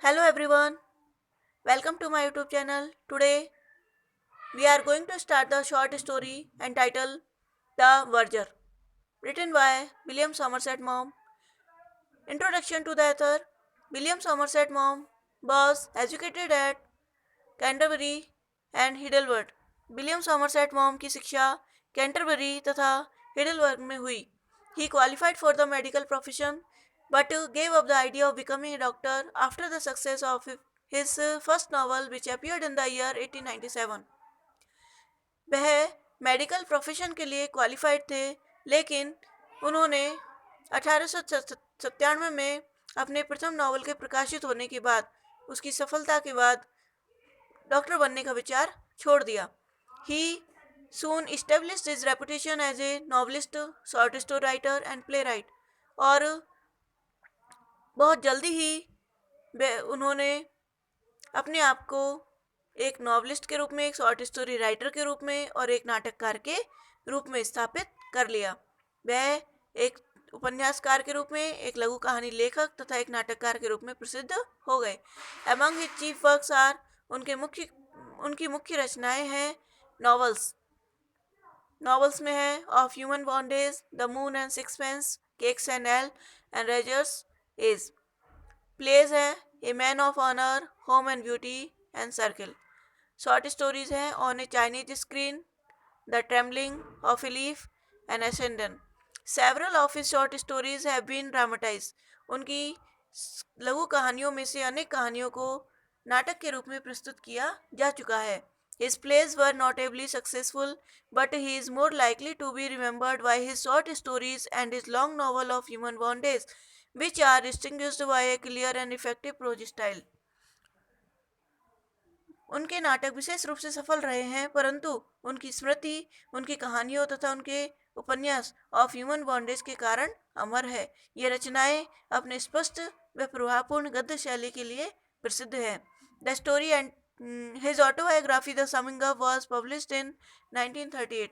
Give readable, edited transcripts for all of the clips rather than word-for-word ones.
Hello everyone, welcome to my YouTube channel. Today we are going to start the short story entitled The Verger, written by William Somerset Maugham. Introduction to the author. William Somerset Maugham was educated at Canterbury and हिडलवर्ड. William Somerset Maugham की शिक्षा Canterbury तथा Heidelberg में हुई. He qualified for the medical profession but gave up the idea of becoming a doctor after the success of his first novel which appeared in the year 1897. वह medical profession के लिए qualified थे, लेकिन उन्होंने 1897 में अपने प्रथम नॉवल के प्रकाशित होने के बाद, उसकी सफलता के बाद, डॉक्टर बनने का विचार छोड़ दिया. ही soon established his reputation as a novelist, short story writer and playwright. और बहुत जल्दी ही उन्होंने अपने आप को एक नॉवलिस्ट के रूप में, एक शॉर्ट स्टोरी राइटर के रूप में और एक नाटककार के रूप में स्थापित कर लिया. वह एक उपन्यासकार के रूप में, एक लघु कहानी लेखक तथा एक नाटककार के रूप में प्रसिद्ध हो गए. Among his chief works are, उनकी मुख्य रचनाएं हैं नॉवेल्स. नॉवेल्स में है of human bondage, the moon and sixpence, cakes and ale and razor's edge. Plays है a man of honour, home and beauty and circle. Short stories हैं on a Chinese screen, the trembling of a leaf and Ashenden. Several of his short stories have been dramatize. उनकी लघु कहानियों में से अनेक कहानियों को नाटक के रूप में प्रस्तुत किया जा चुका है. His plays were notably successful, but he is more likely to be remembered by his short stories and his long novel of human bondage, which are distinguished by a clear and effective prose style. उनके नाटक विशेष रूप से सफल रहे हैं, परंतु उनकी स्मृति उनकी कहानियों तथा उनके उपन्यास ऑफ ह्यूमन बॉन्डेज के कारण अमर है. ये रचनाएं अपने स्पष्ट व प्रभावपूर्ण गद्य शैली के लिए प्रसिद्ध है. The story and his autobiography the summing up was published in 1938.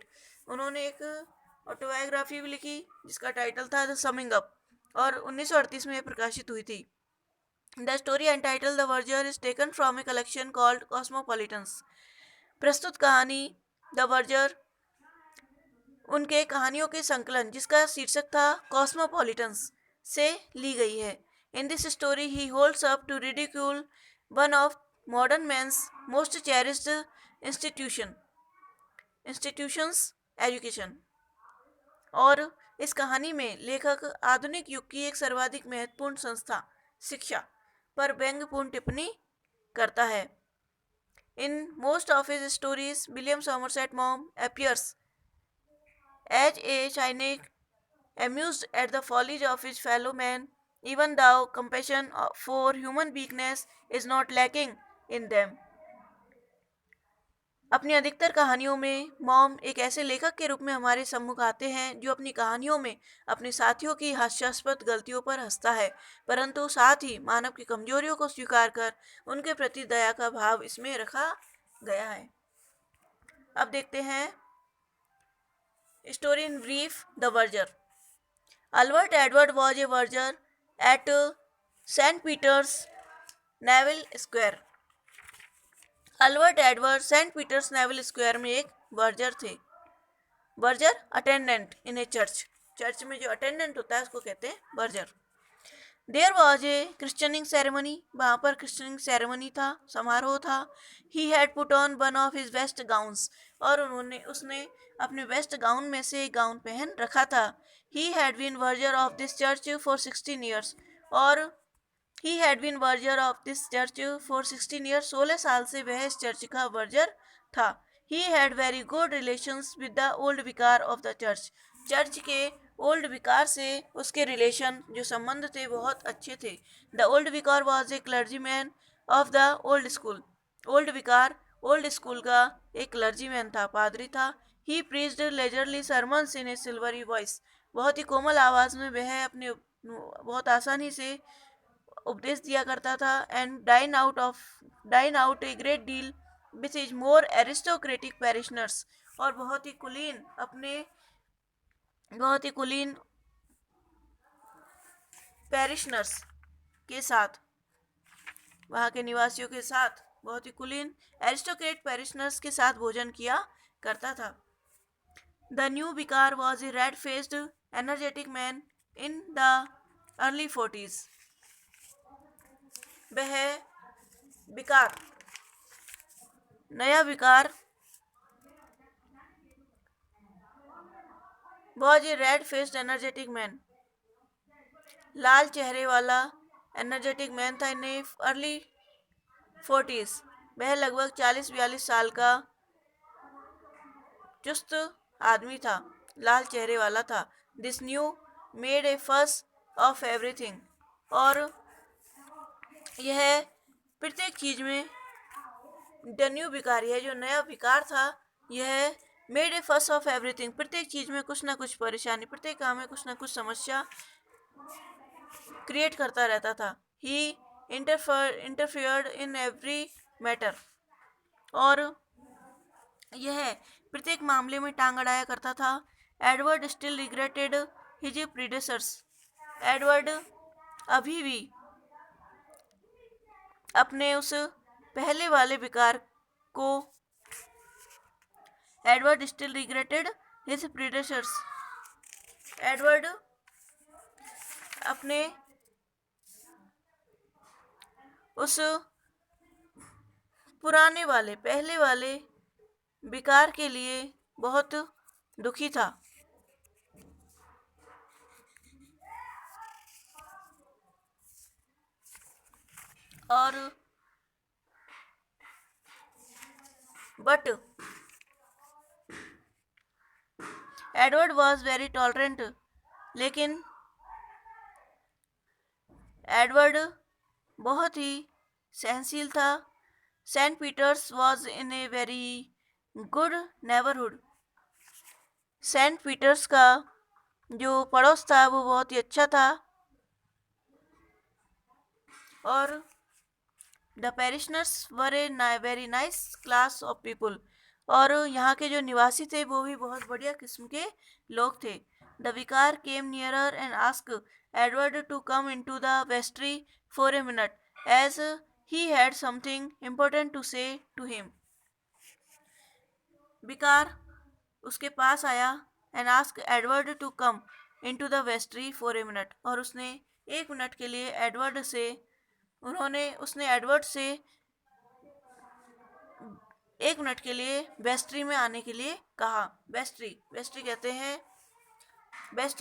उन्होंने एक ऑटोबायोग्राफी भी लिखी जिसका टाइटल था द समिंग अप और 1938 में प्रकाशित हुई थी. The story entitled The Verger is taken from a collection called Cosmopolitans. प्रस्तुत कहानी द वर्जर उनके कहानियों के संकलन जिसका शीर्षक था कॉस्मोपॉलिटन्स से ली गई है. In this story he holds up to ridicule one of modern man's most cherished institutions education. और इस कहानी में लेखक आधुनिक युग की एक सर्वाधिक महत्वपूर्ण संस्था शिक्षा पर व्यंग्यपूर्ण टिप्पणी करता है. In most of his stories William Somerset mom appears as a cynic amused at the follies of his fellow men, even though compassion for human weakness is not lacking in them. अपनी अधिकतर कहानियों में mom एक ऐसे लेखक के रूप में हमारे सम्मुख आते हैं जो अपनी कहानियों में अपने साथियों की हास्यास्पद गलतियों पर हंसता है, परंतु साथ ही मानव की कमजोरियों को स्वीकार कर उनके प्रति दया का भाव इसमें रखा गया है. अब देखते हैं story in brief. The verger. Albert Edward was a verger at Saint Peter's Neville Square. Albert Edward Saint Peter's Neville Square में एक वर्जर थे. Verger attendant in a church. Church में जो अटेंडेंट होता है उसको कहते हैं verger. There was a christening ceremony. वहाँ पर क्रिश्चनिंग सेरेमनी था, समारोह था. He had put on one of his best gowns. और उसने अपने वेस्ट गाउन में से एक गाउन पहन रखा था. He had been verger of this church for 16 years. और He had been verger of this church for 16 years. 16 साल से वह इस चर्च का वर्जर था. He had very good relations with the old vicar of the church. Church के old विकार से उसके रिलेशन जो संबंध थे बहुत अच्छे थे. The old vicar was a clergyman of the old school. Old विकार ओल्ड स्कूल का एक क्लर्जीमैन था, पादरी था. He preached leisurely sermons in a silvery voice. बहुत ही कोमल आवाज में वह अपने बहुत आसानी से उपदेश दिया करता था. And dine out a great deal which is more aristocratic parishioners. और बहुत ही कुलीन पैरिशनर्स के साथ. वहाँ के निवासियों के साथ, बहुत ही कुलीन एरिस्टोक्रेट पैरिशनर्स के साथ भोजन किया करता था। The new vicar was a red faced energetic man in the early 40s। वह विकार, नया vicar was a red faced energetic man, लाल चेहरे वाला एनर्जेटिक मैन था इन अर्ली 40s। वह लगभग 40-42 साल का चुस्त आदमी था, लाल चेहरे वाला था। दिस न्यू मेड ए फस ऑफ एवरीथिंग, और यह प्रत्येक चीज में, द न्यू विकार, यह जो नया विकार था, यह मेड ए फस ऑफ एवरीथिंग, प्रत्येक चीज में कुछ ना कुछ परेशानी, प्रत्येक काम में कुछ ना कुछ समस्या क्रिएट करता रहता था। ही इंटरफियर्ड इन एवरी मैटर, और यह प्रत्येक मामले में टांग अड़ाया करता था। Edward still regretted his predecessors, Edward अभी भी अपने उस पहले वाले विकार को, Edward still regretted his predecessors, Edward अपने उस पुराने वाले, पहले वाले विकार के लिए बहुत दुखी था। और but Edward was very tolerant, लेकिन एडवर्ड बहुत ही सहनशील था। Saint Peter's was in a very good neighbourhood, Saint Peter's का जो पड़ोस था वो बहुत ही अच्छा था। और the parishioners were a very nice class of people, और यहाँ के जो निवासी थे वो भी बहुत बढ़िया किस्म के लोग थे। The vicar came nearer and ask Edward to come into the vestry for a minute as he had something important to say to him. Vicar उसके पास आया and ask Edward to come into the vestry for a minute, और उसने 1 minute के लिए उसने Edward से 1 minute के लिए वेस्ट्री में आने के लिए कहा। वेस्ट्री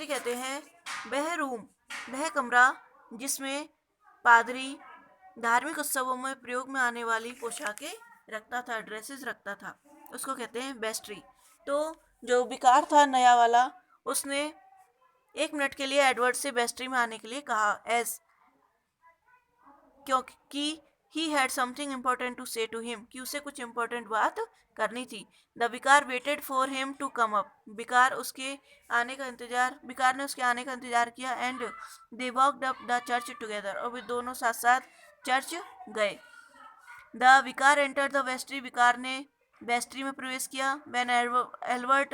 कहते हैं वह रूम, वह कमरा जिसमें पादरी धार्मिक उत्सवों में प्रयोग में आने वाली पोशाकें रखता था, ड्रेसेस रखता था, उसको कहते हैं वेस्ट्री। तो जो विकार था नया वाला, उसने 1 मिनट के लिए एडवर्ड से वेस्ट्री में आने के लिए कहा, एज क्योंकि he had something important to say to him, कि उसे कुछ इम्पोर्टेंट बात करनी थी। The vicar waited for him to come up, vicar ने उसके आने का इंतजार किया। And they walked up the church together, और वे दोनों साथ साथ चर्च गए। द विकार एंटर द वेस्ट्री, विकार ने वेस्ट्री में प्रवेश किया। When Edward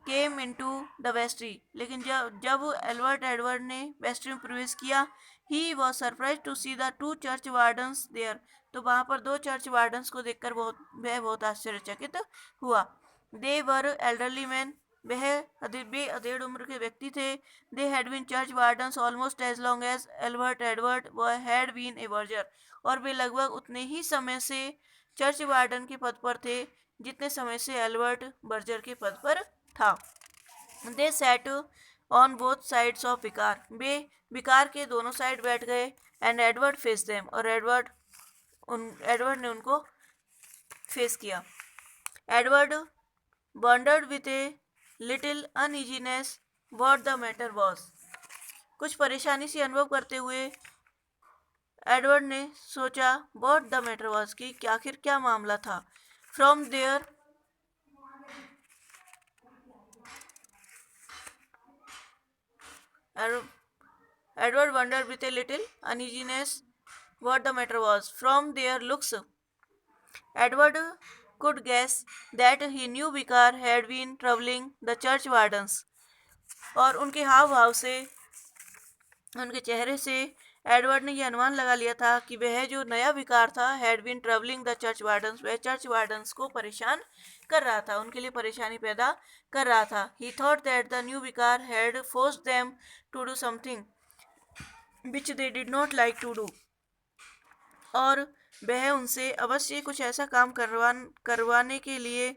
came into the vestry, लेकिन जब एडवर्ड ने वेस्ट्री में प्रवेश किया, he was surprise to see the 2 church wardens there, तो वहाँ पर 2 चर्च वार्डन्स को देखकर वह बहुत आश्चर्यचकित हुआ। दे वर एल्डरली मैन, वह अधेड़ उम्र के व्यक्ति थे। They had been church wardens almost as long as Edward had been a verger, और वे लगभग उतने ही समय से चर्च वार्डन के पद पर थे जितने समय से एडवर्ड बर्जर के पद पर था। They sat on both sides of vicar, वे विकार के दोनों साइड बैठ गए। एंड एडवर्ड फेस देम, और एडवर्ड ने उनको फेस किया। Edward wondered with a little uneasiness what the matter was, कुछ परेशानी से अनुभव करते हुए एडवर्ड ने सोचा व्हाट द मैटर वॉज, कि आखिर क्या मामला था। From there Edward wondered with a little uneasiness what the matter was. From their looks, Edward could guess that he knew Vicar had been troubling the church wardens. और उनके हाव भाव से उनके चेहरे से एडवर्ड ने यह अनुमान लगा लिया था कि वह जो नया विकार था had been troubling the church wardens, वह चर्च वार्डन्स को परेशान कर रहा था, उनके लिए परेशानी पैदा कर रहा था. He thought that the new vicar had forced them to do something which they did not like to do, और वह उनसे अवश्य कुछ ऐसा काम करवाने के लिए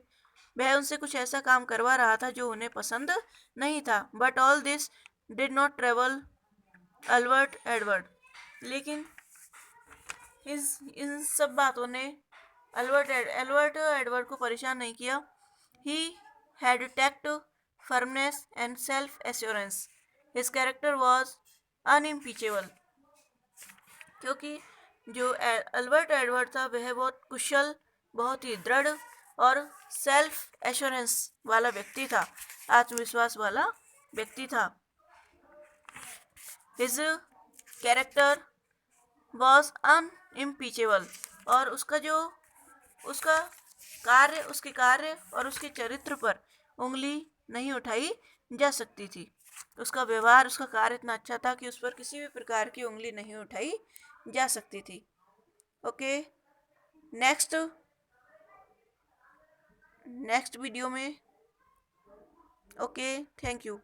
वह उनसे कुछ ऐसा काम करवा रहा था जो उन्हें पसंद नहीं था. But all this did not travel Albert Edward, लेकिन इन सब बातों ने एल्बर्ट एडवर्ड को परेशान नहीं किया. He had tact, firmness and self assurance. His character was unimpeachable, क्योंकि जो अल्बर्ट एडवर्ड था वह बहुत कुशल, बहुत ही दृढ़ और सेल्फ एश्योरेंस वाला व्यक्ति था, आत्मविश्वास वाला व्यक्ति था. हिज कैरेक्टर वॉज अनइम्पीचेबल, और उसका उसके कार्य और उसके चरित्र पर उंगली नहीं उठाई जा सकती थी. उसका व्यवहार, उसका कार्य इतना अच्छा था कि उस पर किसी भी प्रकार की उंगली नहीं उठाई जा सकती थी. ओके, नेक्स्ट वीडियो में. Okay, thank you.